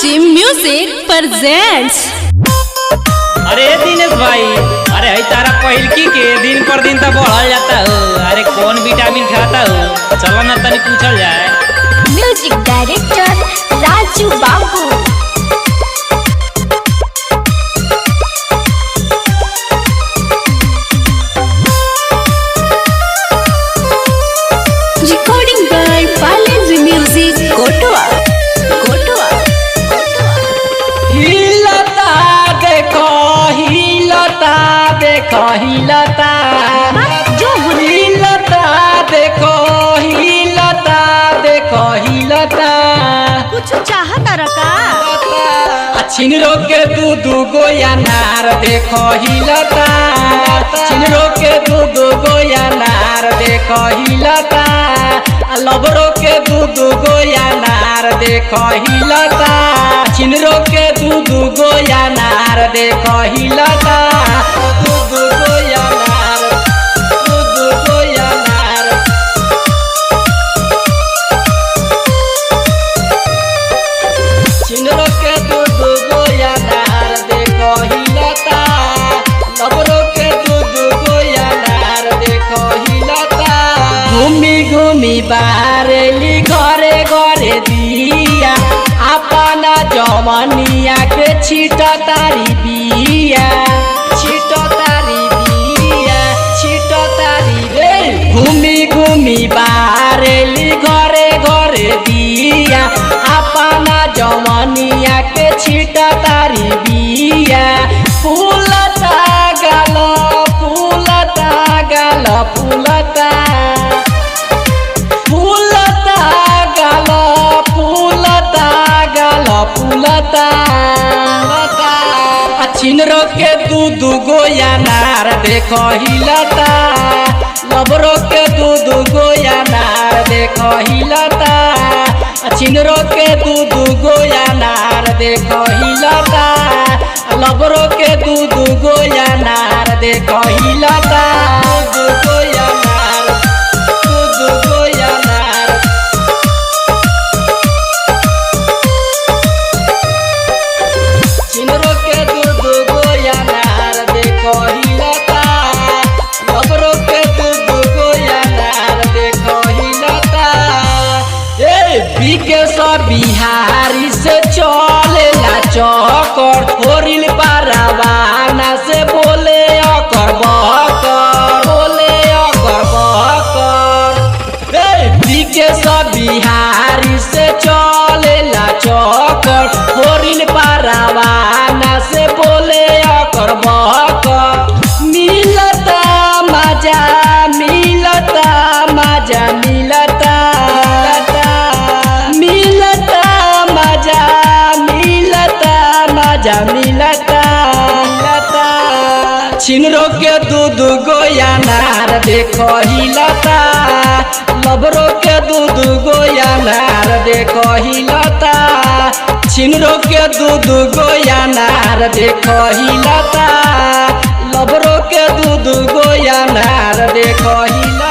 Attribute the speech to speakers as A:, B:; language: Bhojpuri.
A: जी म्यूजिक प्रेजेंट्स।
B: अरे दिनेश भाई, अरे हई तारा पहिलकी के दिन पर दिन तो बढ़ल जाता हो। अरे कौन विटामिन खाता हो, चलो ना तनी पूछल जाए।
A: म्यूजिक डायरेक्टर राजू बाबू। रिकॉर्डिंग बाय पालेजी म्यूजिक कोटवा कोटवा।
B: हिलता देखो हिलता देखो हिलता
A: जो
B: हिलता देखो हिलता देखो हिलता
A: कुछ चाहता रका
B: छिनरो के दू गोया नार देखो हिलता। छिनरो के दू गोया नार देखो हिलता। लबरो के दू गोया नार देखो हिलता। छिनरो के दू गोया नार देखो हिलता। दू गोया नार दू गोया नार। छिनरो के दू गोया नार देखो हिलता। लबरो के दू गोया नार देखो हिलता। घूमी घूमी बारेली घरे घरे दिया अपना जमनिया के छिट तारी बिया। छिट तारी बिया छिट तारी रे। घूमी घूमी बारेली घरे घरे दिया अपना जमनिया के छिट तारी बिया। फूलता गाल फूलता गाल फूलता फूलता गाल फूलता गाल फूलता। छिनरो के दू गोया नार देखो हिलता। लबरो के दू गोया नार देखो हिलता। छिनरो के दू गोया नार देखो हिलता। लबरो के दू गोया नार देखो हिलता। दू गोया नार दू गोया नार। छिनरो के दू गोया नार देखो हिलता। लबरो के दू गोया नार देखो हिलता। ए बीके सब बिहारी से चलेला चक्कर। होरिल पारावाना से बोले अकर बकर बोले अकर बकर। ए बीके सब बिहारी से चलेला चक्कर। होरिल पारावाना से बोले अकर बकर। मिलता मजा मिलता मजा मिलता मिलता मजा मिलता मजा मिलता। छिनरो के दू गोया नार देखो हिलता। लबरो के दू गोया नार देखो हिलता। छिनरो के दू गोया नार देखो हिलता। लबरो के दू गोया नार देखो हिलता।